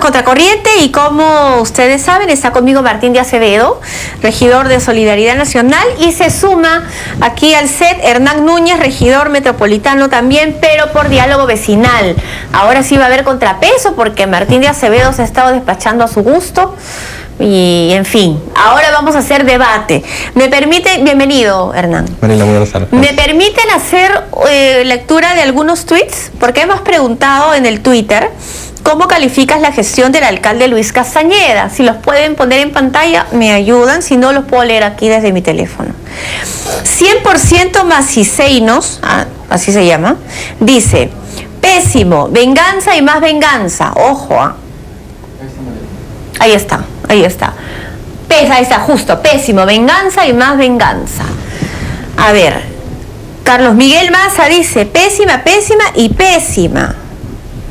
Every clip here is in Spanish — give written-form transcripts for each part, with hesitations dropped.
Contracorriente y como ustedes saben está conmigo Martín de Acevedo, regidor de Solidaridad Nacional, y se suma aquí al set Hernán Núñez, regidor metropolitano también, pero por diálogo vecinal. Ahora sí va a haber contrapeso porque Martín de Acevedo se ha estado despachando a su gusto. Y en fin, ahora vamos a hacer debate. ¿Me permiten? Bienvenido, Hernán. Marina, muy buenas tardes. ¿Me permiten hacer lectura de algunos tweets? Porque hemos preguntado en el Twitter cómo calificas la gestión del alcalde Luis Castañeda. Si los pueden poner en pantalla, me ayudan. Si no, los puedo leer aquí desde mi teléfono. 100% Maciceinos, así se llama, dice: pésimo, venganza y más venganza. Ojo, ahí está. Ahí está, justo, pésimo, venganza y más venganza. A ver, Carlos Miguel Maza dice, pésima, pésima y pésima.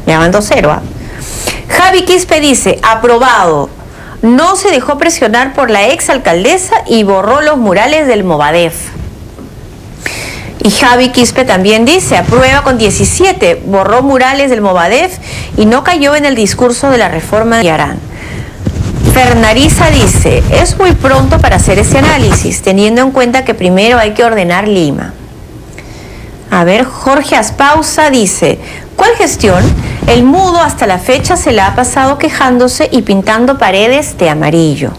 Me mandó 0. Javi Quispe dice, aprobado. No se dejó presionar por la exalcaldesa y borró los murales del Movadef. Y Javi Quispe también dice, aprueba con 17, borró murales del Movadef y no cayó en el discurso de la reforma de Villarán. Fernariza dice, es muy pronto para hacer ese análisis, teniendo en cuenta que primero hay que ordenar Lima. A ver, Jorge Aspausa dice, ¿cuál gestión? El mudo hasta la fecha se la ha pasado quejándose y pintando paredes de amarillo.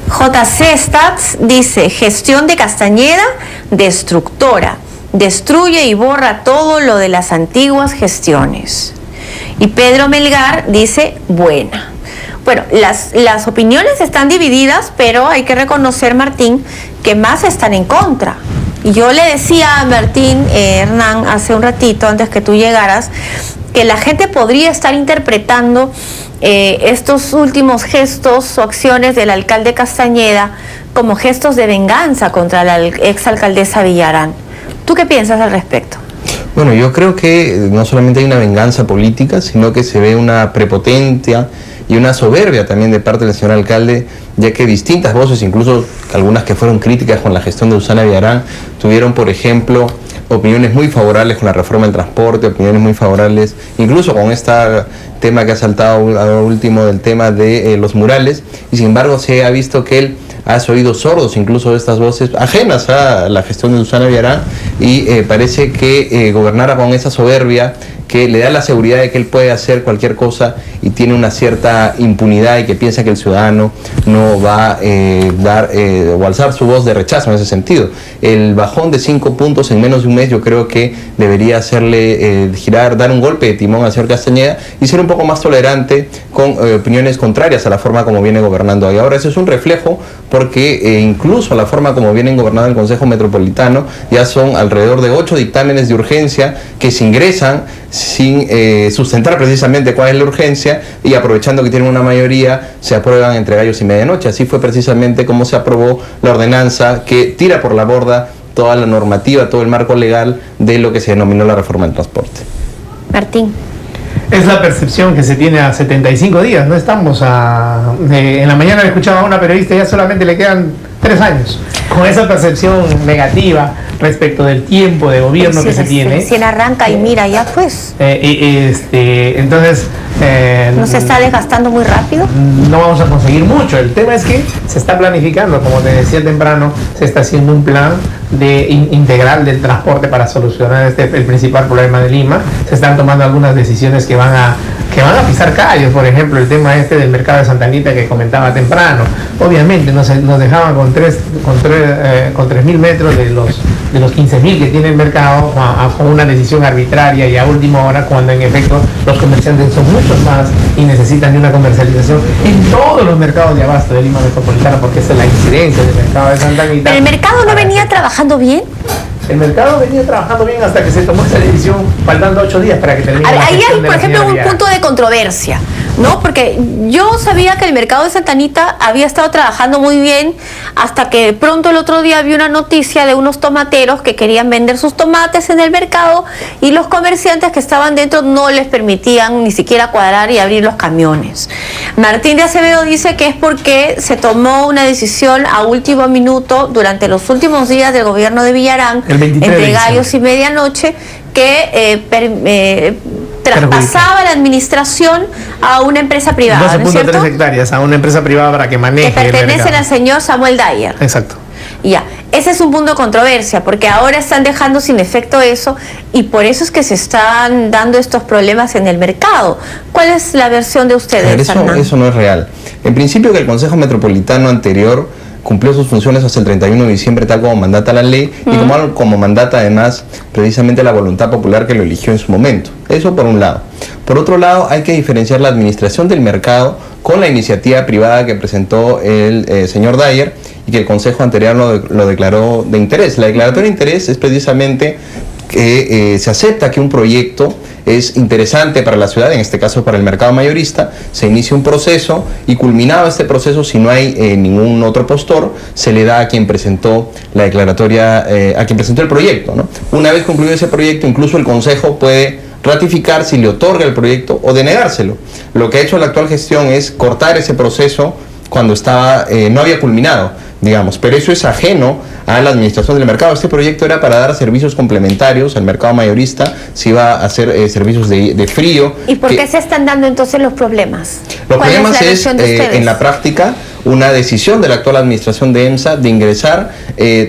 JC Stats dice, gestión de Castañeda, destructora, destruye y borra todo lo de las antiguas gestiones. Y Pedro Melgar dice, buena. Bueno, las opiniones están divididas, pero hay que reconocer, Martín, que más están en contra. Y yo le decía a Martín, Hernán, hace un ratito, antes que tú llegaras, que la gente podría estar interpretando estos últimos gestos o acciones del alcalde Castañeda como gestos de venganza contra la exalcaldesa Villarán. ¿Tú qué piensas al respecto? Bueno, yo creo que no solamente hay una venganza política, sino que se ve una prepotencia y una soberbia también de parte del señor alcalde, ya que distintas voces, incluso algunas que fueron críticas con la gestión de Susana Villarán, tuvieron, por ejemplo, opiniones muy favorables con la reforma del transporte, opiniones muy favorables, incluso con este tema que ha saltado a último del tema de los murales, y sin embargo se ha visto que él ha oídos sordos incluso de estas voces ajenas a la gestión de Susana Villarán, y parece que gobernara con esa soberbia que le da la seguridad de que él puede hacer cualquier cosa y tiene una cierta impunidad, y que piensa que el ciudadano no va a dar o alzar su voz de rechazo en ese sentido. El bajón de 5 puntos en menos de un mes yo creo que debería hacerle dar un golpe de timón al señor Castañeda y ser un poco más tolerante con opiniones contrarias a la forma como viene gobernando ahí. Ahora, eso es un reflejo porque incluso la forma como vienen gobernando el Consejo Metropolitano, ya son alrededor de 8 dictámenes de urgencia que se ingresan sin sustentar precisamente cuál es la urgencia, y aprovechando que tienen una mayoría se aprueban entre gallos y medianoche. Así fue precisamente como se aprobó la ordenanza que tira por la borda toda la normativa, todo el marco legal de lo que se denominó la reforma del transporte. Martín. Es la percepción que se tiene a 75 días, no estamos en la mañana escuchaba a una periodista, ya solamente le quedan 3 años, con esa percepción negativa respecto del tiempo de gobierno que se tiene. Recién arranca y mira, ya pues. Entonces... ¿no se está desgastando muy rápido? No vamos a conseguir mucho. El tema es que se está planificando, como te decía temprano, se está haciendo un plan integral del transporte para solucionar el principal problema de Lima. Se están tomando algunas decisiones que van a pisar callos, por ejemplo, el tema del mercado de Santa Anita que comentaba temprano. Obviamente nos dejaban con 3.000 metros de los 15.000 que tiene el mercado, con una decisión arbitraria y a última hora, cuando en efecto los comerciantes son muchos más y necesitan de una comercialización en todos los mercados de abasto de Lima Metropolitana, porque esa es la incidencia del mercado de Santa Anita. ¿Pero el mercado no venía trabajando bien? El mercado venía trabajando bien hasta que se tomó esa decisión, faltando 8 días para que termine. Ahí hay, por ejemplo, un punto de controversia, ¿no? Porque yo sabía que el mercado de Santa Anita había estado trabajando muy bien, hasta que de pronto el otro día vi una noticia de unos tomateros que querían vender sus tomates en el mercado y los comerciantes que estaban dentro no les permitían ni siquiera cuadrar y abrir los camiones. Martín de Acevedo dice que es porque se tomó una decisión a último minuto durante los últimos días del gobierno de Villarán, entre gallos y medianoche, que traspasaba la administración a una empresa privada, ¿no es cierto? 12.3 hectáreas a una empresa privada para que maneje que pertenecen al señor Samuel Dyer. Exacto. Ya, ese es un punto de controversia, porque ahora están dejando sin efecto eso y por eso es que se están dando estos problemas en el mercado. ¿Cuál es la versión de ustedes, Hernán? Eso no es real. En principio, que el Consejo Metropolitano anterior cumplió sus funciones hasta el 31 de diciembre, tal como mandata la ley, y como mandata además precisamente la voluntad popular que lo eligió en su momento. Eso por un lado. Por otro lado, hay que diferenciar la administración del mercado con la iniciativa privada que presentó el señor Dyer y que el Consejo anterior lo declaró de interés. La declaratoria de interés es precisamente que se acepta que un proyecto es interesante para la ciudad, en este caso para el mercado mayorista, se inicia un proceso y culminado este proceso, si no hay ningún otro postor, se le da a quien presentó la declaratoria, a quien presentó el proyecto, ¿no? Una vez concluido ese proyecto, incluso el Consejo puede ratificar si le otorga el proyecto o denegárselo. Lo que ha hecho la actual gestión es cortar ese proceso cuando no había culminado, digamos, pero eso es ajeno a la administración del mercado. Este proyecto era para dar servicios complementarios al mercado mayorista, se iba a hacer servicios de frío. ¿Y por qué se están dando entonces los problemas? Los problemas es en la práctica una decisión de la actual administración de EMSA de ingresar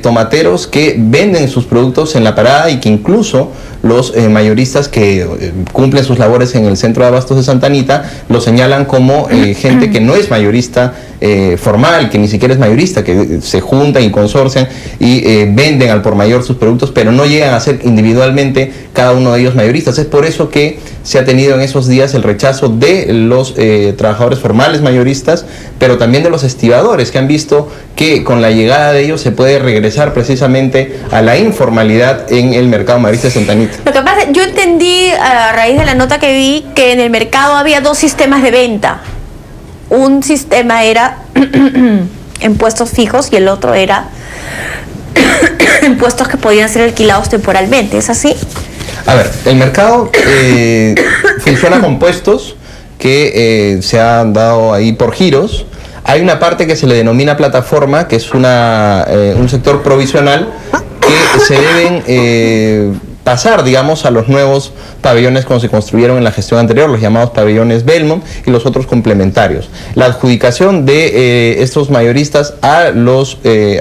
tomateros que venden sus productos en la parada y que incluso los mayoristas que cumplen sus labores en el centro de abastos de Santa Anita lo señalan como gente que no es mayorista formal, que ni siquiera es mayorista, que se juntan y consorcian y venden al por mayor sus productos, pero no llegan a ser individualmente cada uno de ellos mayoristas. Es por eso que se ha tenido en esos días el rechazo de los trabajadores formales mayoristas, pero también de los estibadores, que han visto que con la llegada de ellos se puede regresar precisamente a la informalidad en el mercado mayorista de Santa Anita. Lo que pasa, yo entendí a raíz de la nota que vi que en el mercado había dos sistemas de venta. Un sistema era en puestos fijos y el otro era en puestos que podían ser alquilados temporalmente, ¿es así? A ver, el mercado funciona con puestos que se han dado ahí por giros. Hay una parte que se le denomina plataforma, que es un sector provisional que se deben pasar, digamos, a los nuevos pabellones como se construyeron en la gestión anterior, los llamados pabellones Belmont y los otros complementarios. La adjudicación de estos mayoristas a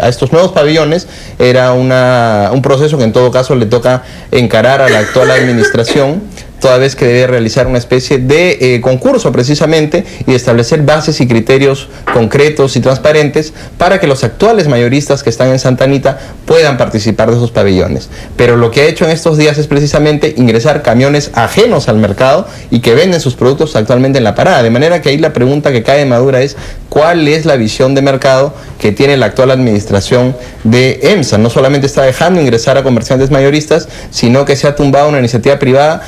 estos nuevos pabellones era un proceso que en todo caso le toca encarar a la actual administración, toda vez que debe realizar una especie de concurso precisamente y establecer bases y criterios concretos y transparentes para que los actuales mayoristas que están en Santa Anita puedan participar de esos pabellones. Pero lo que ha hecho en estos días es precisamente ingresar camiones ajenos al mercado y que venden sus productos actualmente en la parada. De manera que ahí la pregunta que cae madura es ¿cuál es la visión de mercado que tiene la actual administración de EMSA? No solamente está dejando ingresar a comerciantes mayoristas, sino que se ha tumbado una iniciativa privada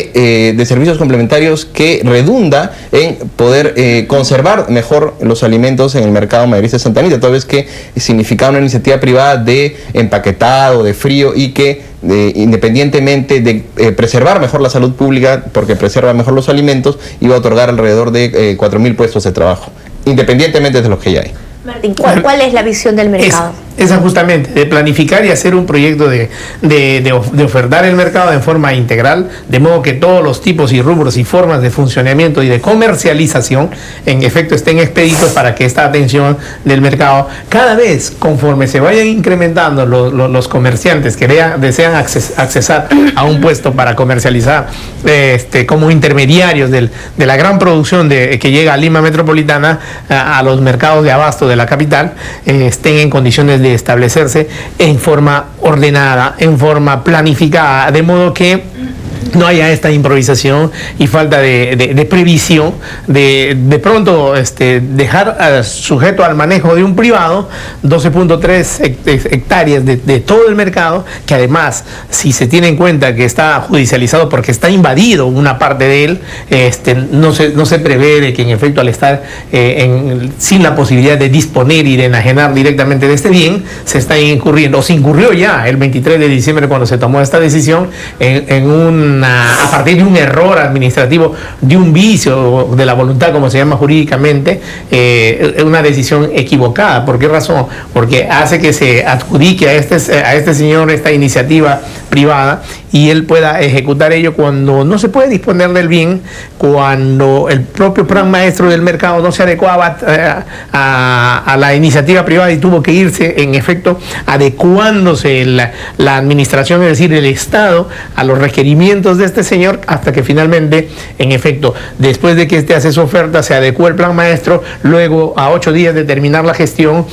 de servicios complementarios que redunda en poder conservar mejor los alimentos en el mercado mayorista de Santa Anita, toda vez que significaba una iniciativa privada de empaquetado, de frío y que independientemente de preservar mejor la salud pública, porque preserva mejor los alimentos, iba a otorgar alrededor de 4.000 puestos de trabajo, independientemente de los que ya hay. Martín, ¿cuál es la visión del mercado? Esa justamente, de planificar y hacer un proyecto de ofertar el mercado de forma integral, de modo que todos los tipos y rubros y formas de funcionamiento y de comercialización en efecto estén expeditos para que esta atención del mercado, cada vez conforme se vayan incrementando los comerciantes que desean accesar a un puesto para comercializar como intermediarios de la gran producción que llega a Lima Metropolitana a los mercados de abasto de la capital, estén en condiciones de establecerse en forma ordenada, en forma planificada, de modo que no haya esta improvisación y falta de previsión, de pronto dejar sujeto al manejo de un privado 12.3 hectáreas de todo el mercado, que además, si se tiene en cuenta que está judicializado porque está invadido una parte de él, no se prevé de que en efecto al estar sin la posibilidad de disponer y de enajenar directamente de este bien, se está incurriendo, o se incurrió ya el 23 de diciembre cuando se tomó esta decisión en un a partir de un error administrativo, de un vicio de la voluntad, como se llama jurídicamente, una decisión equivocada. ¿Por qué razón? Porque hace que se adjudique a este señor esta iniciativa privada y él pueda ejecutar ello cuando no se puede disponer del bien, cuando el propio plan maestro del mercado no se adecuaba a la iniciativa privada y tuvo que irse, en efecto, adecuándose la administración, es decir, el Estado, a los requerimientos de este señor, hasta que finalmente, en efecto, después de que este hace su oferta, se adecuó el plan maestro, luego a 8 días de terminar la gestión,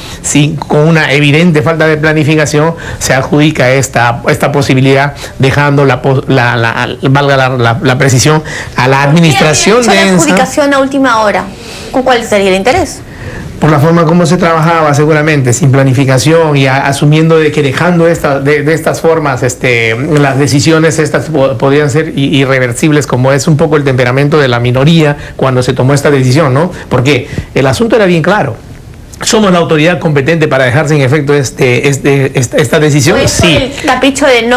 con una evidente falta de planificación, se adjudica esta posibilidad, dejando valga la precisión, a la administración de la adjudicación a última hora. ¿Con cuál sería el interés? Por la forma como se trabajaba, seguramente, sin planificación y asumiendo de que dejando de estas formas, las decisiones estas podían ser irreversibles, como es un poco el temperamento de la minoría cuando se tomó esta decisión, ¿no? Porque el asunto era bien claro. ¿Somos la autoridad competente para dejar sin efecto esta decisión? Sí. El capricho de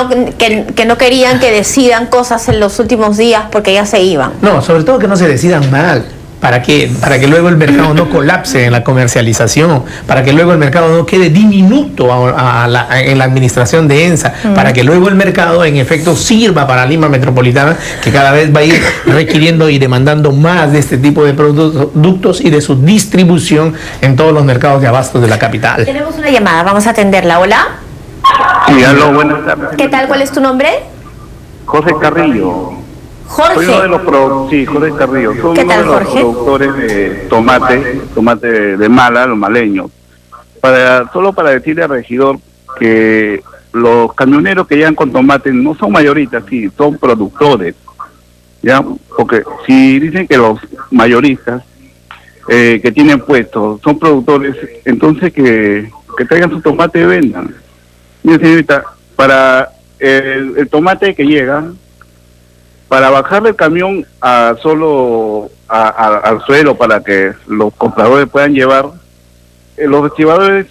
que no querían que decidan cosas en los últimos días porque ya se iban. No, sobre todo que no se decidan mal. Para que luego el mercado no colapse en la comercialización, para que luego el mercado no quede diminuto en la administración de ENSA, para que luego el mercado en efecto sirva para Lima Metropolitana, que cada vez va a ir requiriendo y demandando más de este tipo de productos y de su distribución en todos los mercados de abastos de la capital. Tenemos una llamada, vamos a atenderla. Hola. Sí, aló, buenas tardes. ¿Qué tal? ¿Cuál es tu nombre? José Carrillo. Jorge. Soy uno de los José Carrillo. Soy ¿Qué tal, uno de los Jorge? productores de tomate de Mala, los maleños. Solo para decirle al regidor que los camioneros que llegan con tomate no son mayoristas, sí, son productores. ¿Ya? Porque si dicen que los mayoristas que tienen puestos son productores, entonces que traigan su tomate y vendan. Mire, señorita, para el tomate que llega, para bajarle el camión al suelo para que los compradores puedan llevar, los estibadores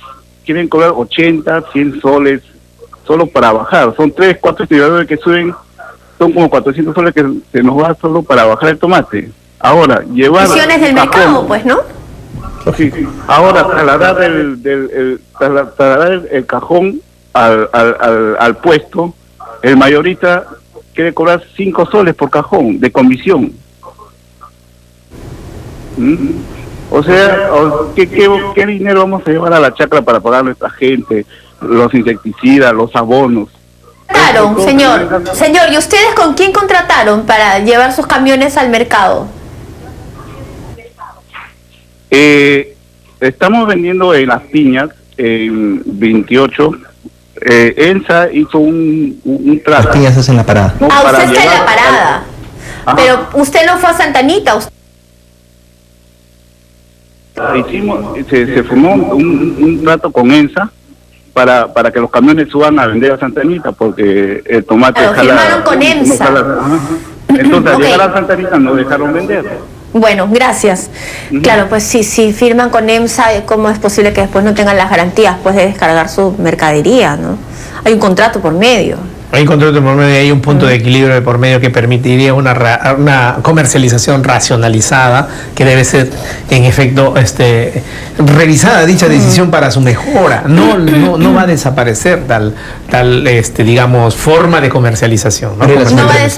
quieren cobrar 80, 100 soles solo para bajar. Son 3, 4 estibadores que suben, son como 400 soles que se nos va solo para bajar el tomate. Ahora, llevar... Visiones del mercado, pues, ¿no? Sí. Ahora, trasladar el cajón al puesto, el mayorista quiere cobrar 5 soles por cajón de comisión. O sea, ¿qué dinero vamos a llevar a la chacra para pagar a nuestra gente? Los insecticidas, los abonos. Claro, señor, ¿y ustedes con quién contrataron para llevar sus camiones al mercado? Estamos vendiendo en Las Piñas, en 28. ENSA hizo un trato. Las Piñas es en la parada. ¿No? Usted está en la parada. Pero usted no fue a Santa Anita. Se formó un trato con ENSA para que los camiones suban a vender a Santa Anita, porque el tomate... Claro, firmaron con ENSA. Entonces, al llegar a Santa Anita no dejaron vender. Bueno, gracias. Claro, pues si firman con EMSA, ¿cómo es posible que después no tengan las garantías pues de descargar su mercadería, ¿no? Hay un contrato por medio. Hay un contrato por medio y hay un punto de equilibrio de por medio que permitiría una comercialización racionalizada, que debe ser, en efecto, revisada dicha decisión para su mejora. No va a desaparecer tal digamos, forma de comercialización, ¿no?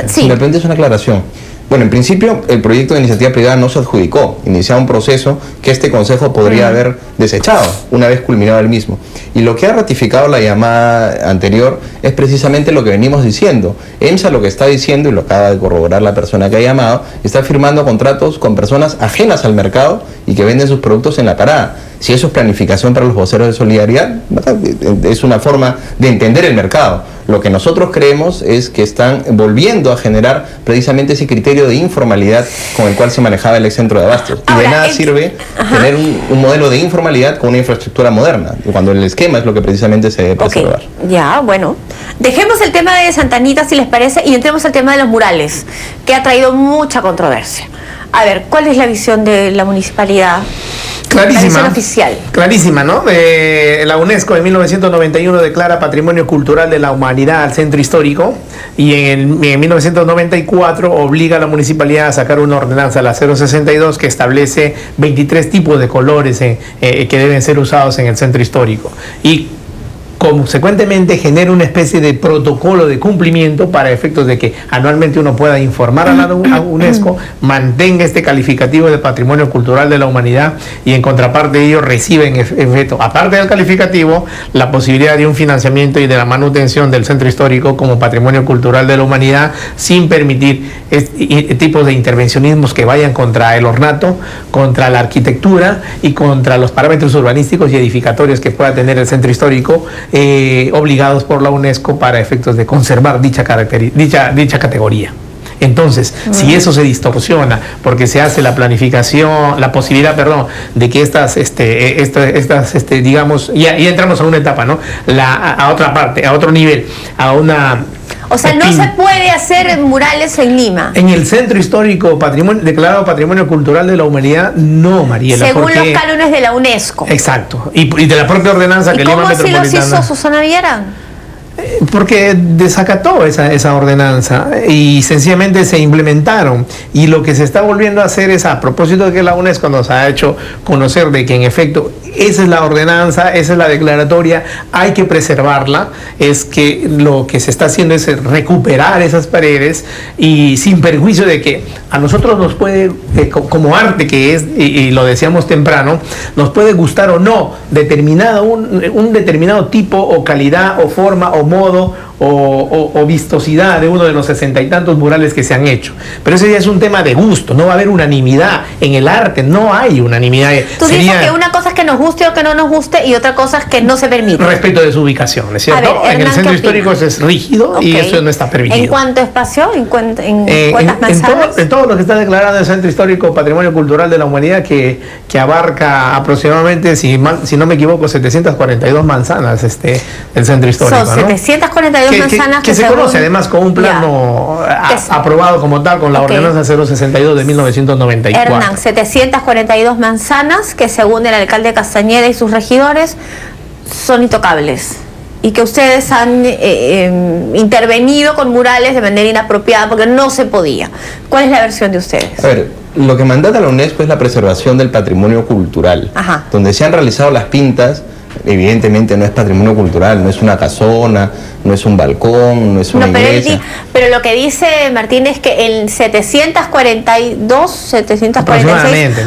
Si me permites una aclaración. Bueno, en principio el proyecto de iniciativa privada no se adjudicó, iniciaba un proceso que este Consejo podría haber desechado una vez culminado el mismo. Y lo que ha ratificado la llamada anterior es precisamente lo que venimos diciendo. EMSA lo que está diciendo, y lo acaba de corroborar la persona que ha llamado, está firmando contratos con personas ajenas al mercado y que venden sus productos en la parada. Si eso es planificación para los voceros de solidaridad, es una forma de entender el mercado. Lo que nosotros creemos es que están volviendo a generar precisamente ese criterio de informalidad con el cual se manejaba el excentro de abastos. Y de nada sirve tener un modelo de informalidad con una infraestructura moderna, cuando el esquema es lo que precisamente se debe preservar. Ya, bueno. Dejemos el tema de Santa Anita, si les parece, y entremos al tema de los murales, que ha traído mucha controversia. A ver, ¿cuál es la visión de la municipalidad Clarísima. La versión oficial. Clarísima, ¿no? La UNESCO en 1991 declara Patrimonio Cultural de la Humanidad al centro histórico y en 1994 obliga a la municipalidad a sacar una ordenanza, la 062, que establece 23 tipos de colores que deben ser usados en el centro histórico. Y consecuentemente genera una especie de protocolo de cumplimiento para efectos de que anualmente uno pueda informar a la UNESCO, mantenga este calificativo de Patrimonio Cultural de la Humanidad y en contraparte de ello recibe en efecto, aparte del calificativo, la posibilidad de un financiamiento y de la manutención del centro histórico como Patrimonio Cultural de la Humanidad, sin permitir tipos de intervencionismos que vayan contra el ornato, contra la arquitectura y contra los parámetros urbanísticos y edificatorios que pueda tener el centro histórico, obligados por la UNESCO para efectos de conservar dicha categoría. Entonces, si eso se distorsiona porque se hace la planificación, la posibilidad, perdón, de que digamos, ya entramos a una etapa, ¿no? A otra parte, a otro nivel, a una... O sea, no se puede hacer murales en Lima. En el centro histórico declarado Patrimonio Cultural de la Humanidad, no, Mariela. Según los cánones de la UNESCO. Exacto. Y de la propia ordenanza que Lima Metropolitana. ¿Y cómo así los hizo Susana Villarán? Porque desacató esa ordenanza y sencillamente se implementaron, y lo que se está volviendo a hacer es, a propósito de que la UNESCO nos ha hecho conocer de que en efecto esa es la ordenanza, esa es la declaratoria, hay que preservarla, es que lo que se está haciendo es recuperar esas paredes, y sin perjuicio de que a nosotros nos puede, como arte que es, y lo decíamos temprano, nos puede gustar o no un determinado tipo o calidad o forma o modo o vistosidad de uno de los 60 y tantos murales que se han hecho. Pero ese ya es un tema de gusto, no va a haber unanimidad en el arte, no hay unanimidad. Tú dices que una cosa es que nos guste o que no nos guste y otra cosa es que no se permite. Respecto de su ubicación, ¿es cierto? Ver, en el centro histórico eso es rígido y eso no está permitido. ¿En cuánto espacio? ¿En cuántas manzanas? En todo lo que está declarado en el centro histórico Patrimonio Cultural de la Humanidad, que abarca aproximadamente, si no me equivoco, 742 manzanas el centro histórico. Son 742 manzanas que se conoce además con un plano aprobado como tal con la ordenanza 062 de 1994. Hernán, 742 manzanas que según el alcalde Castañeda y sus regidores son intocables y que ustedes han intervenido con murales de manera inapropiada porque no se podía. ¿Cuál es la versión de ustedes? A ver, lo que mandata la UNESCO es la preservación del patrimonio cultural. Ajá. Donde se han realizado las pintas, evidentemente no es patrimonio cultural, no es una casona, no es un balcón, no es una iglesia. Pero lo que dice Martín es que en 746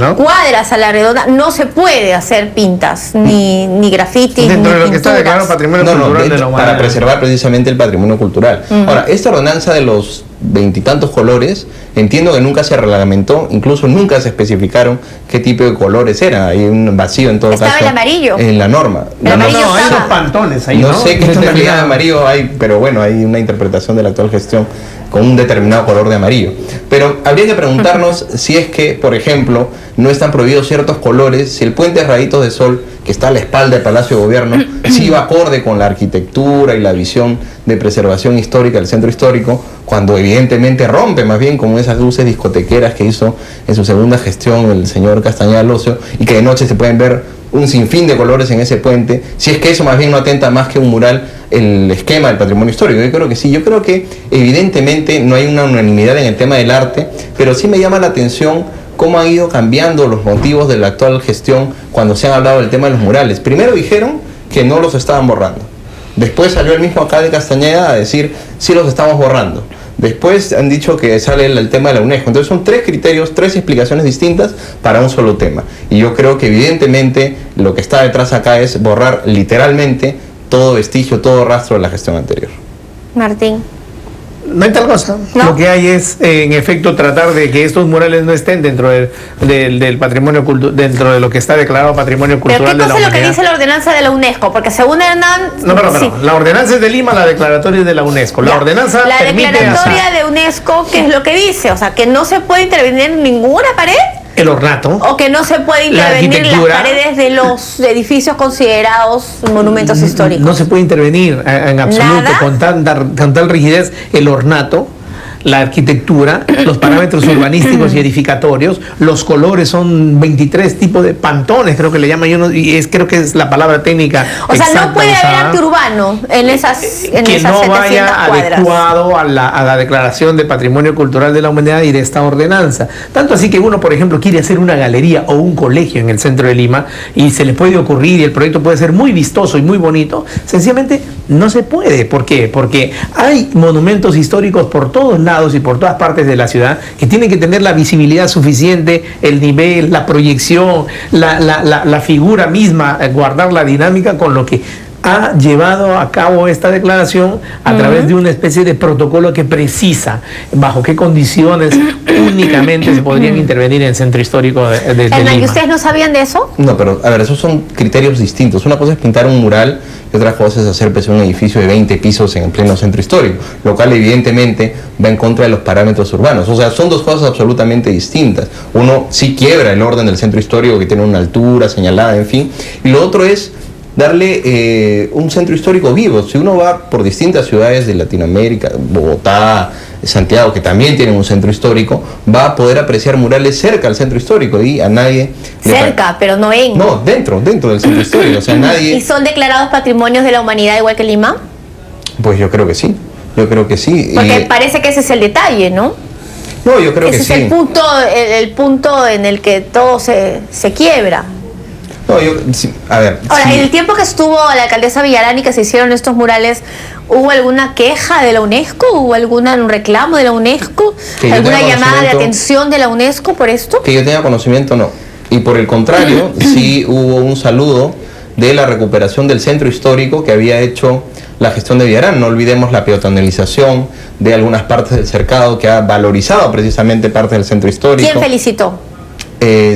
¿no? cuadras a la redonda no se puede hacer pintas, ni grafitis, dentro ni de lo que está declarado Patrimonio Cultural de la Humanidad. Para preservar precisamente el patrimonio cultural. Ahora, esta ordenanza de los 20 y tantos colores, entiendo que nunca se reglamentó, incluso nunca se especificaron qué tipo de colores eran. Hay un vacío en todo caso. Estaba el amarillo. En la norma. El amarillo no, hay unos pantones ahí, no sé qué tonalidad de amarillo hay, pero bueno, hay una interpretación de la actual gestión con un determinado color de amarillo. Pero habría que preguntarnos si es que, por ejemplo, no están prohibidos ciertos colores, si el puente de Rayitos de Sol, que está a la espalda del Palacio de Gobierno, sí va acorde con la arquitectura y la visión de preservación histórica del centro histórico, cuando evidentemente rompe más bien con esas luces discotequeras que hizo en su segunda gestión el señor Castañeda Locio, y que de noche se pueden ver un sinfín de colores en ese puente, si es que eso más bien no atenta más que un mural el esquema del patrimonio histórico. Yo creo que sí, yo creo que evidentemente no hay una unanimidad en el tema del arte, pero sí me llama la atención cómo han ido cambiando los motivos de la actual gestión cuando se han hablado del tema de los murales. Primero dijeron que no los estaban borrando, después salió el mismo alcalde Castañeda a decir sí los estamos borrando. Después han dicho que sale el tema de la UNESCO. Entonces son tres criterios, tres explicaciones distintas para un solo tema. Y yo creo que evidentemente lo que está detrás acá es borrar literalmente todo vestigio, todo rastro de la gestión anterior. Martín. No hay tal cosa. ¿No? Lo que hay es, en efecto, tratar de que estos murales no estén dentro del patrimonio cultural, dentro de lo que está declarado patrimonio cultural de la humanidad. ¿Pero qué cosa es lo que dice la ordenanza de la UNESCO? Porque según Hernán... No, sí. La ordenanza es de Lima, la declaratoria es de la UNESCO. La ordenanza la declaratoria de UNESCO, ¿qué es lo que dice? O sea, que no se puede intervenir en ninguna pared. El ornato. O que no se puede intervenir las paredes de los edificios considerados monumentos históricos. No se puede intervenir en absoluto con tal rigidez el ornato, la arquitectura, los parámetros urbanísticos y edificatorios, los colores son 23 tipos de pantones, creo que le llaman, creo que es la palabra técnica. O sea, no puede haber arte urbano en esas que no 700 vaya cuadras. adecuado a la declaración de Patrimonio Cultural de la Humanidad y de esta ordenanza. Tanto así que uno, por ejemplo, quiere hacer una galería o un colegio en el centro de Lima y se le puede ocurrir y el proyecto puede ser muy vistoso y muy bonito, sencillamente no se puede. ¿Por qué? Porque hay monumentos históricos por todos lados y por todas partes de la ciudad que tienen que tener la visibilidad suficiente, el nivel, la proyección, la figura misma, guardar la dinámica con lo que ha llevado a cabo esta declaración a través de una especie de protocolo que precisa bajo qué condiciones únicamente se podrían intervenir en el centro histórico de Lima. ¿Y ustedes no sabían de eso? No, pero a ver, esos son criterios distintos. Una cosa es pintar un mural y otra cosa es hacer un edificio de 20 pisos en el pleno centro histórico, lo cual evidentemente va en contra de los parámetros urbanos. O sea, son dos cosas absolutamente distintas. Uno sí quiebra el orden del centro histórico que tiene una altura señalada, en fin, y lo otro es darle un centro histórico vivo. Si uno va por distintas ciudades de Latinoamérica, Bogotá, Santiago, que también tienen un centro histórico, va a poder apreciar murales cerca al centro histórico y a nadie... Cerca, pero no en... No, dentro del centro histórico, o sea, nadie... ¿Y son declarados patrimonios de la humanidad igual que Lima? Pues yo creo que sí, Porque parece que ese es el detalle, ¿no? No, yo creo que sí. Ese es el punto en el que todo se quiebra. No, a ver. Ahora, sí. en el tiempo que estuvo la alcaldesa Villarán y que se hicieron estos murales, ¿hubo alguna queja de la UNESCO? ¿Hubo algún reclamo de la UNESCO? ¿Alguna llamada de atención de la UNESCO por esto? Que yo tenga conocimiento, no. Y por el contrario, sí hubo un saludo de la recuperación del centro histórico que había hecho la gestión de Villarán. No olvidemos la peatonalización de algunas partes del cercado que ha valorizado precisamente parte del centro histórico. ¿Quién felicitó?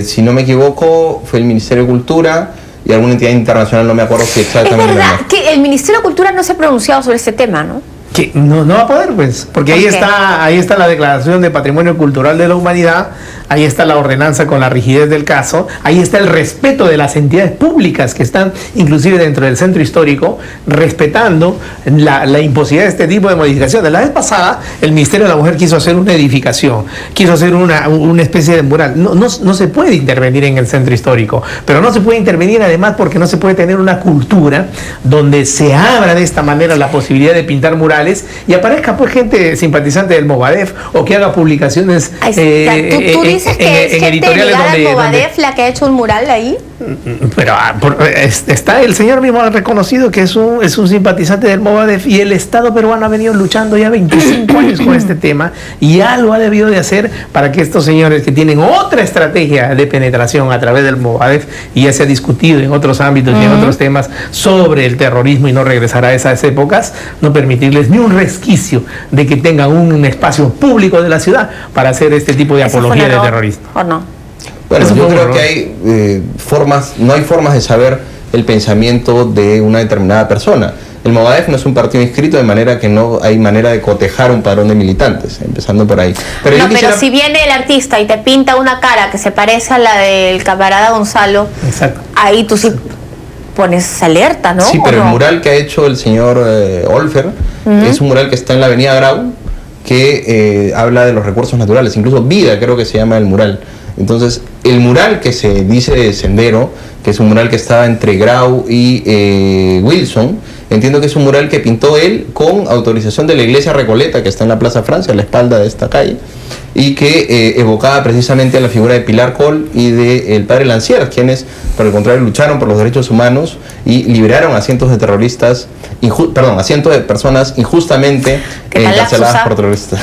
Si no me equivoco, fue el Ministerio de Cultura y alguna entidad internacional, no me acuerdo si exactamente. Es verdad que el Ministerio de Cultura no se ha pronunciado sobre este tema, ¿no? Que no va a poder, pues, porque ahí está la declaración de Patrimonio Cultural de la Humanidad, ahí está la ordenanza con la rigidez del caso, ahí está el respeto de las entidades públicas que están inclusive dentro del centro histórico, respetando la imposibilidad de este tipo de modificaciones. La vez pasada el Ministerio de la Mujer quiso hacer una edificación, quiso hacer una especie de mural. No se puede intervenir en el centro histórico, pero no se puede intervenir además porque no se puede tener una cultura donde se abra de esta manera la posibilidad de pintar murales y aparezca pues gente simpatizante del Movadef o que haga publicaciones ¿Tú dices que es gente ligada al Movadef la que ha hecho un mural ahí? Pero está el señor mismo reconocido que es un simpatizante del Movadef y el Estado peruano ha venido luchando ya 25 años con este tema y algo ha debido de hacer para que estos señores que tienen otra estrategia de penetración a través del Movadef y ya se ha discutido en otros ámbitos y en otros temas sobre el terrorismo y no regresar a esas épocas, no permitirles ni un resquicio de que tengan un espacio público de la ciudad para hacer este tipo de apología de terrorismo. ¿O no? Bueno, yo creo que hay no hay formas de saber el pensamiento de una determinada persona. El Movadef no es un partido inscrito, de manera que no hay manera de cotejar un padrón de militantes, empezando por ahí. Pero si viene el artista y te pinta una cara que se parece a la del camarada Gonzalo, exacto, ahí tú sí pones alerta, ¿no? Sí, pero el mural que ha hecho el señor Olfer es un mural que está en la avenida Grau, que habla de los recursos naturales, incluso Vida creo que se llama el mural. Entonces, el mural que se dice Sendero, que es un mural que está entre Grau y Wilson, entiendo que es un mural que pintó él con autorización de la iglesia Recoleta, que está en la Plaza Francia, a la espalda de esta calle, y que evocaba precisamente a la figura de Pilar Col y del padre Lancier, quienes, por el contrario, lucharon por los derechos humanos y liberaron a cientos de terroristas, a cientos de personas injustamente encarceladas por terroristas.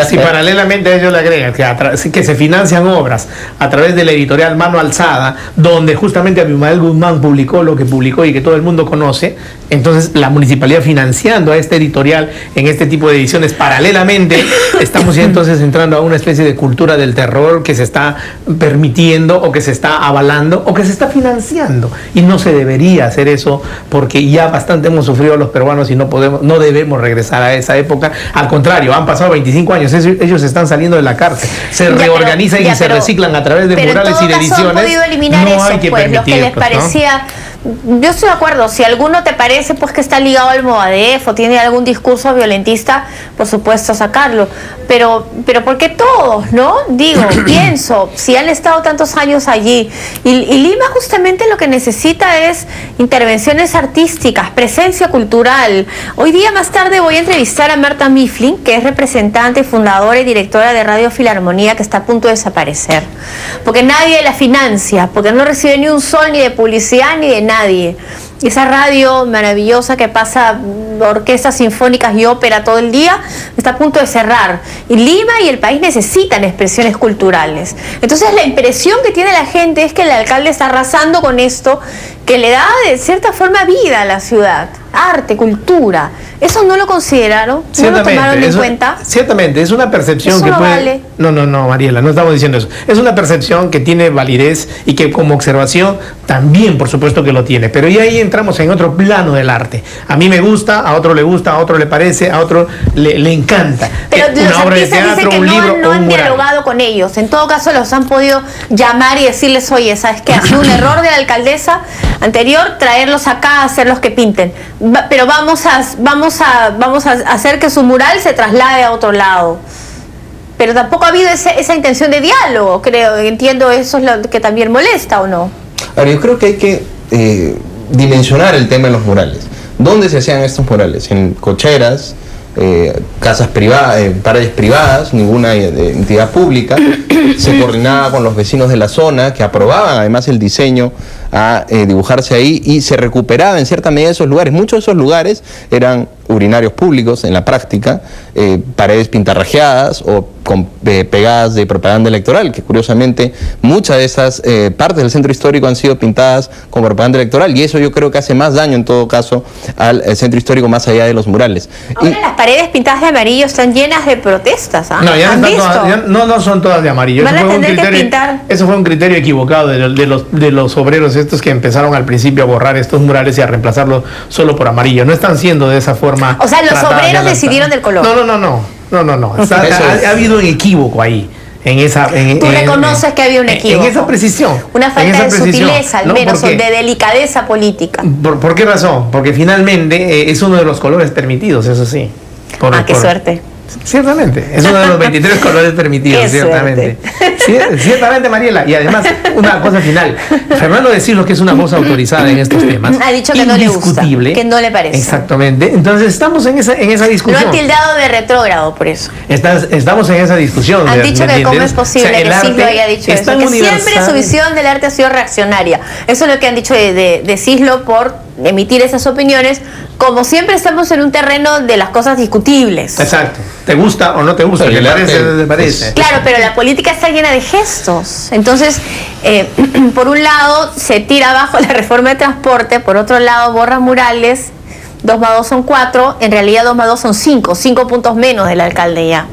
Si paralelamente a ello le agregan que se financian obras a través de la editorial Mano Alzada, donde justamente Abimael Guzmán publicó lo que publicó y que todo el mundo conoce, entonces la municipalidad financiando a esta editorial en este tipo de ediciones paralelamente, estamos ya entonces entrando a una especie de cultura del terror que se está permitiendo o que se está avalando o que se está financiando, y no se debería hacer eso porque ya bastante hemos sufrido los peruanos y no debemos regresar a esa época. Al contrario, han pasado 25 años, ellos están saliendo de la cárcel, se reorganizan y se reciclan a través de murales y de ediciones. Han podido eliminar no eso, hay que pues, permitir, lo que les parecía Yo estoy de acuerdo, si alguno te parece pues que está ligado al Movadef o tiene algún discurso violentista, por supuesto sacarlo, pero ¿por qué todos, no? Digo, pienso, si han estado tantos años allí, y Lima justamente lo que necesita es intervenciones artísticas, presencia cultural. Hoy día más tarde voy a entrevistar a Marta Mifflin, que es representante, fundadora y directora de Radio Filarmonía, que está a punto de desaparecer, porque nadie la financia, porque no recibe ni un sol ni de publicidad ni de nadie. Esa radio maravillosa que pasa orquestas sinfónicas y ópera todo el día está a punto de cerrar. Y Lima y el país necesitan expresiones culturales. Entonces la impresión que tiene la gente es que el alcalde está arrasando con esto, que le da de cierta forma vida a la ciudad, arte, cultura. ¿Eso no lo consideraron? ¿No lo tomaron en cuenta? Ciertamente, es una percepción eso que no puede... vale. No, Mariela, no estamos diciendo eso. Es una percepción que tiene validez y que como observación también, por supuesto que lo tiene. Pero ya ahí entramos en otro plano del arte. A mí me gusta, a otro le gusta, a otro le parece, a otro le encanta. Pero una los obra de artistas teatro, dicen que un libro no o un han mural. dialogado con ellos. En todo caso los han podido llamar y decirles, oye, ¿sabes qué? Ha sido un error de la alcaldesa anterior traerlos acá a hacer los que pinten. Pero vamos a hacer que su mural se traslade a otro lado. Pero tampoco ha habido esa intención de diálogo, creo. Entiendo, eso es lo que también molesta, ¿o no? Ahora, yo creo que hay que dimensionar el tema de los murales. ¿Dónde se hacían estos murales? En cocheras, casas privadas, paredes privadas, ninguna entidad pública. Se coordinaba con los vecinos de la zona, que aprobaban además el diseño a dibujarse ahí, y se recuperaba en cierta medida esos lugares. Muchos de esos lugares eran urinarios públicos en la práctica, paredes pintarrajeadas o pegadas de propaganda electoral, que curiosamente muchas de esas partes del centro histórico han sido pintadas con propaganda electoral, y eso yo creo que hace más daño en todo caso al centro histórico más allá de los murales. Ahora las paredes pintadas de amarillo están llenas de protestas, ¿ah? No, ya ¿Han no, visto? no son todas de amarillo. Van a tener que pintar. Eso fue un criterio equivocado de los obreros estos que empezaron al principio a borrar estos murales y a reemplazarlos solo por amarillo. No están siendo de esa forma. O sea, los obreros decidieron del color. No. Ha habido un equívoco ahí. Tú reconoces que había un equívoco. En esa precisión. Una falta de sutileza, al menos, porque, de delicadeza política. ¿Por qué razón? Porque finalmente es uno de los colores permitidos, eso sí. Qué suerte. Ciertamente, es uno de los 23 colores permitidos, ciertamente. Ciertamente, Mariela. Y además, una cosa final. Fernando de Silos, que es una voz autorizada en estos temas, ha dicho que no le gusta, que no le parece. Exactamente. Entonces estamos en esa discusión. Lo han tildado de retrógrado por eso. Estamos en esa discusión. Han dicho que cómo es posible que Cislo haya dicho eso. Que siempre su visión del arte ha sido reaccionaria. Eso es lo que han dicho de Cislo por emitir esas opiniones. Como siempre estamos en un terreno de las cosas discutibles. Exacto. ¿Te gusta o no te gusta? ¿Te parece? Claro, pero la política está llena de gestos. Entonces, por un lado se tira abajo la reforma de transporte, por otro lado borra murales, 2 más 2 son 4, en realidad 2 más 2 son 5 puntos menos del alcalde ya.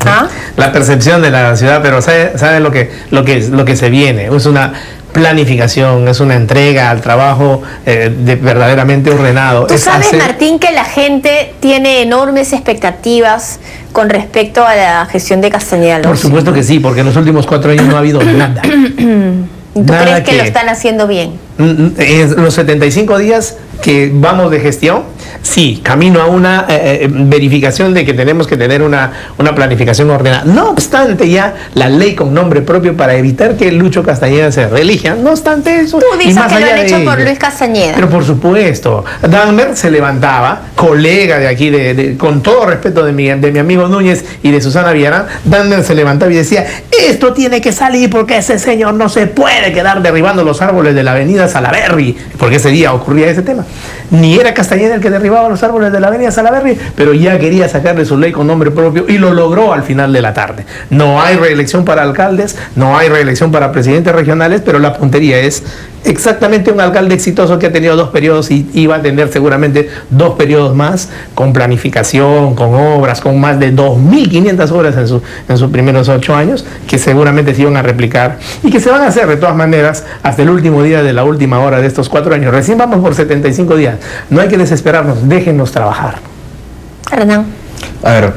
¿Ah? La percepción de la ciudad, pero sabe lo que se viene. Es una planificación, es una entrega al trabajo verdaderamente ordenado. Tú sabes, Martín, que la gente tiene enormes expectativas con respecto a la gestión de Castañeda Alonso. Por supuesto que sí, porque en los últimos 4 años no ha habido nada. ¿Tú crees que lo están haciendo bien? En los 75 días que vamos de gestión, sí, camino a una verificación de que tenemos que tener una planificación ordenada. No obstante, ya la ley con nombre propio para evitar que Lucho Castañeda se reelija. No obstante eso. Tú dices que lo han hecho por Luis Castañeda. Pero por supuesto, Dahmer se levantaba, colega de aquí, con todo respeto de mi amigo Núñez y de Susana Villarán, Dahmer se levantaba y decía, esto tiene que salir porque ese señor no se puede quedar derribando los árboles de la avenida Salaberry, porque ese día ocurría ese tema. Ni era Castañeda el que derribaba los árboles de la avenida Salaberry, pero ya quería sacarle su ley con nombre propio y lo logró al final de la tarde. No hay reelección para alcaldes, no hay reelección para presidentes regionales, pero la puntería es exactamente un alcalde exitoso que ha tenido 2 periodos y va a tener seguramente 2 periodos más, con planificación, con obras, con más de 2.500 obras en sus primeros 8 años, que seguramente se iban a replicar y que se van a hacer de todas maneras hasta el último día de la última hora de estos 4 años. Recién vamos por 75 días. No hay que desesperarnos, déjenos trabajar. Hernán. A ver,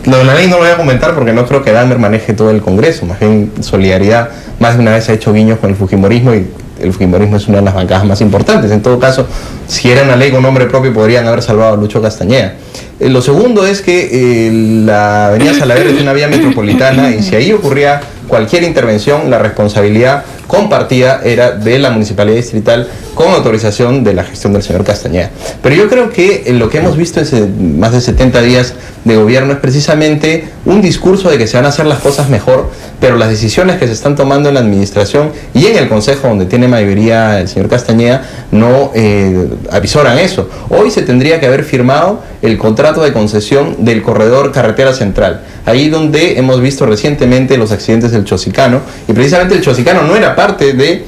lo de la ley no lo voy a comentar porque no creo que Dahmer maneje todo el Congreso. Más bien, Solidaridad más de una vez ha hecho guiños con el fujimorismo y el fujimorismo es una de las bancadas más importantes. En todo caso, si era una ley con nombre propio, podrían haber salvado a Lucho Castañeda. Lo segundo es que la avenida Salaverry es una vía metropolitana y si ahí ocurría cualquier intervención, la responsabilidad compartida era de la Municipalidad Distrital con autorización de la gestión del señor Castañeda. Pero yo creo que lo que hemos visto en más de 70 días de gobierno es precisamente un discurso de que se van a hacer las cosas mejor, pero las decisiones que se están tomando en la administración y en el Consejo, donde tiene mayoría el señor Castañeda, no avisoran eso. Hoy se tendría que haber firmado el contrato de concesión del corredor Carretera Central, ahí donde hemos visto recientemente los accidentes del Chosicano, y precisamente el Chosicano no era parte de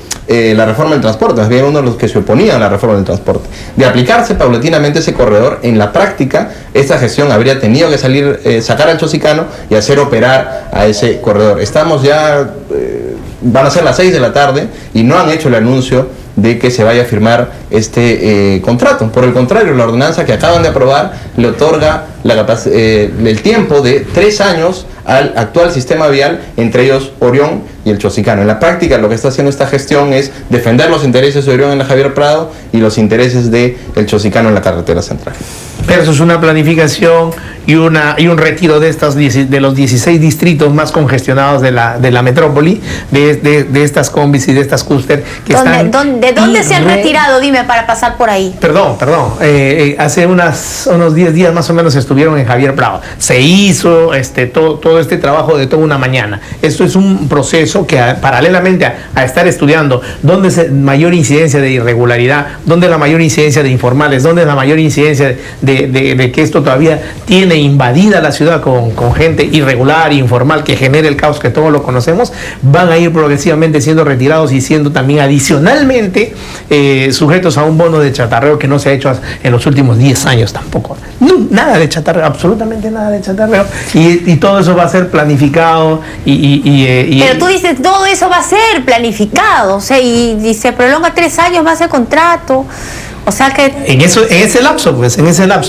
la reforma del transporte, más bien uno de los que se oponían a la reforma del transporte. De aplicarse paulatinamente ese corredor, en la práctica, esta gestión habría tenido que sacar al Chosicano y hacer operar a ese corredor. Estamos ya, van a ser las 6 de la tarde y no han hecho el anuncio de que se vaya a firmar este contrato. Por el contrario, la ordenanza que acaban de aprobar le otorga el tiempo de 3 años al actual sistema vial, entre ellos Orión y el Chosicano. En la práctica, lo que está haciendo esta gestión es defender los intereses de Orión en la Javier Prado y los intereses del Chosicano en la Carretera Central. Versus una planificación y un retiro de los 16 distritos más congestionados de la metrópoli, de estas combis y de estas clúster que están... ¿De dónde se han retirado? Dime, para pasar por ahí. Perdón. Hace unos 10 días más o menos estuvieron en Javier Prado. Se hizo todo este trabajo de toda una mañana. Esto es un proceso que paralelamente a estar estudiando dónde es mayor incidencia de irregularidad, dónde es la mayor incidencia de informales, dónde es la mayor incidencia de que esto todavía tiene invadida la ciudad con gente irregular, informal, que genera el caos que todos lo conocemos, van a ir progresivamente siendo retirados y siendo también adicionalmente sujetos a un bono de chatarreo que no se ha hecho en los últimos 10 años tampoco. No, nada de chatarreo, absolutamente nada de chatarreo. Y todo eso va a ser planificado pero tú dices, todo eso va a ser planificado, o sea, y se prolonga 3 años más el contrato. O sea que... En ese lapso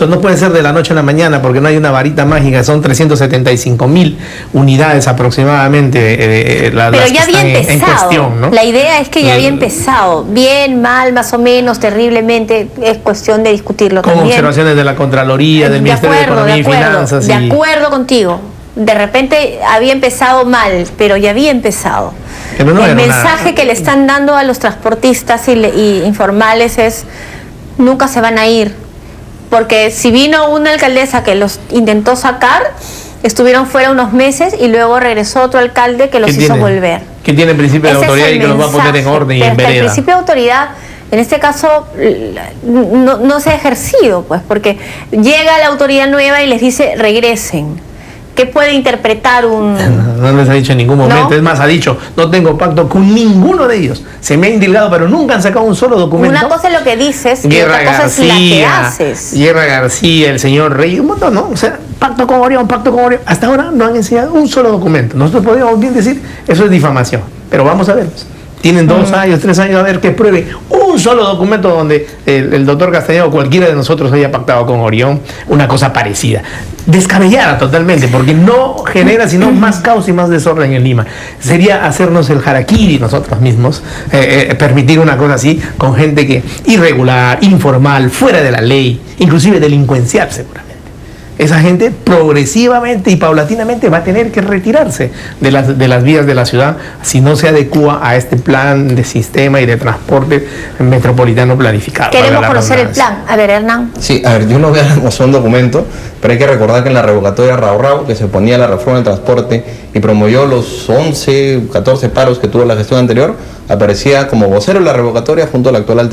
no puede ser de la noche a la mañana porque no hay una varita mágica, son 375,000 unidades aproximadamente pero ya había empezado, en cuestión, ¿no? La idea es que ya había empezado, bien, mal, más o menos, terriblemente, es cuestión de discutirlo con también. Observaciones de la Contraloría, del Ministerio de Economía y Finanzas. De acuerdo contigo, de repente había empezado mal, pero ya había empezado. El mensaje que le están dando a los transportistas y informales es: nunca se van a ir, porque si vino una alcaldesa que los intentó sacar, estuvieron fuera unos meses y luego regresó otro alcalde que los hizo volver. Que tiene principio de autoridad y que los va a poner en orden y en vereda. El principio de autoridad, en este caso, no se ha ejercido, pues, porque llega la autoridad nueva y les dice regresen. ¿Qué puede interpretar un...? No les ha dicho en ningún momento, ¿no? Es más, ha dicho, no tengo pacto con ninguno de ellos. Se me ha indilgado, pero nunca han sacado un solo documento. Una cosa es lo que dices y otra cosa es la que haces. Guerra García, el señor Rey, un montón, ¿no? O sea, pacto con Orión. Hasta ahora no han enseñado un solo documento. Nosotros podríamos bien decir, eso es difamación. Pero vamos a ver. Tienen 2 años, 3 años a ver que pruebe un solo documento donde el doctor Castañeda o cualquiera de nosotros haya pactado con Orión una cosa parecida. Descabellada totalmente, porque no genera sino más caos y más desorden en Lima. Sería hacernos el harakiri nosotros mismos, permitir una cosa así con gente que irregular, informal, fuera de la ley, inclusive delincuencial seguramente. Esa gente progresivamente y paulatinamente va a tener que retirarse de las vías de la ciudad si no se adecúa a este plan de sistema y de transporte metropolitano planificado. Queremos conocer el plan. A ver, Hernán. Sí, a ver, yo lo veo como un documento, pero hay que recordar que en la revocatoria Rao, que se oponía a la reforma del transporte y promovió los 11, 14 paros que tuvo la gestión anterior, aparecía como vocero de la revocatoria junto a la actual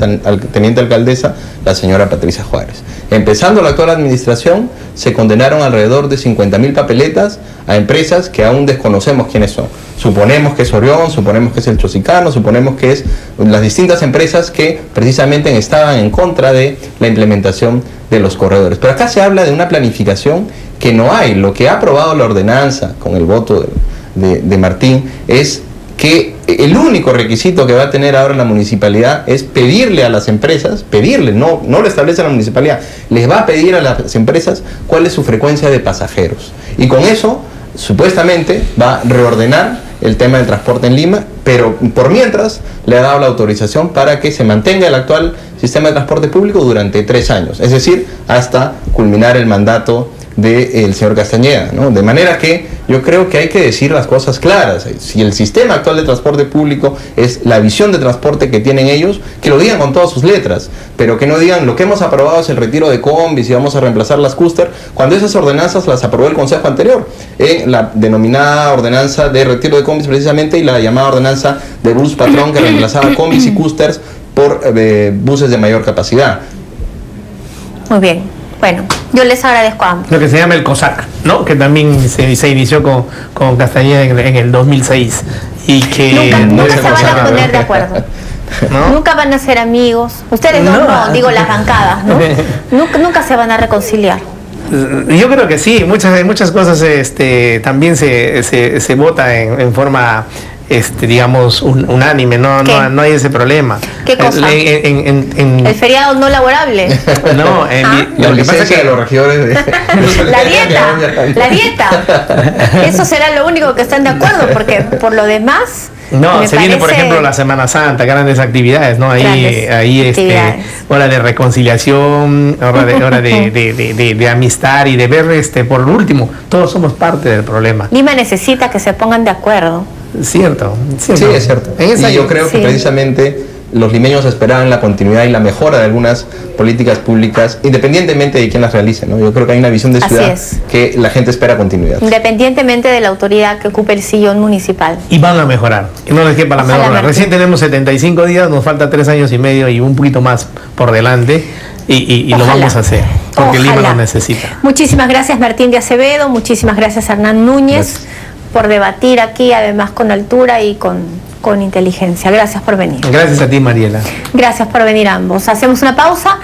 teniente alcaldesa, la señora Patricia Juárez. Empezando la actual administración, se condenaron alrededor de 50.000 papeletas a empresas que aún desconocemos quiénes son. Suponemos que es Orión, suponemos que es el Chosicano, suponemos que es las distintas empresas que precisamente estaban en contra de la implementación de los corredores. Pero acá se habla de una planificación que no hay. Lo que ha aprobado la ordenanza con el voto de Martín es que el único requisito que va a tener ahora la municipalidad es pedirle a las empresas, no lo establece la municipalidad, les va a pedir a las empresas cuál es su frecuencia de pasajeros. Y con eso, supuestamente, va a reordenar el tema del transporte en Lima, pero por mientras le ha dado la autorización para que se mantenga el actual sistema de transporte público durante 3 años, es decir, hasta culminar el mandato del señor Castañeda, ¿no? De manera que yo creo que hay que decir las cosas claras. Si el sistema actual de transporte público es la visión de transporte que tienen ellos, que lo digan con todas sus letras, pero que no digan lo que hemos aprobado es el retiro de combis y vamos a reemplazar las cúster, cuando esas ordenanzas las aprobó el Consejo anterior, la denominada ordenanza de retiro de combis precisamente, y la llamada ordenanza de bus patrón, que reemplazaba combis y cústers por buses de mayor capacidad. Muy bien. Bueno, yo les agradezco a ambos. Lo que se llama el COSAC, ¿no? Que también se inició con Castañeda en el 2006 y que nunca se van a poner de acuerdo. ¿No? Nunca van a ser amigos. Ustedes no, digo las bancadas, ¿no? Nunca se van a reconciliar. Yo creo que sí, muchas cosas también se vota en forma digamos unánime, no hay ese problema. ¿Qué cosa? El feriado no laborable. No, lo que pasa es que los regidores la dieta. Eso será lo único que están de acuerdo, porque por lo demás viene, por ejemplo, la Semana Santa, grandes actividades, ¿no? Ahí hora de reconciliación, hora de amistad y de ver, por último, todos somos parte del problema. Lima necesita que se pongan de acuerdo. Cierto. Sí, es cierto. Y yo creo que precisamente los limeños esperaban la continuidad y la mejora de algunas políticas públicas, independientemente de quién las realice, ¿no? Yo creo que hay una visión de ciudad que la gente espera continuidad. Independientemente de la autoridad que ocupe el sillón municipal. Y van a mejorar, y no les quepa la menor duda. Recién tenemos 75 días, nos falta 3 años y medio y un poquito más por delante, y lo vamos a hacer, porque Lima lo necesita. Muchísimas gracias, Martín de Acevedo, muchísimas gracias, Hernán Núñez, por debatir aquí, además con altura y con inteligencia. Gracias por venir. Gracias a ti, Mariela. Gracias por venir ambos. Hacemos una pausa.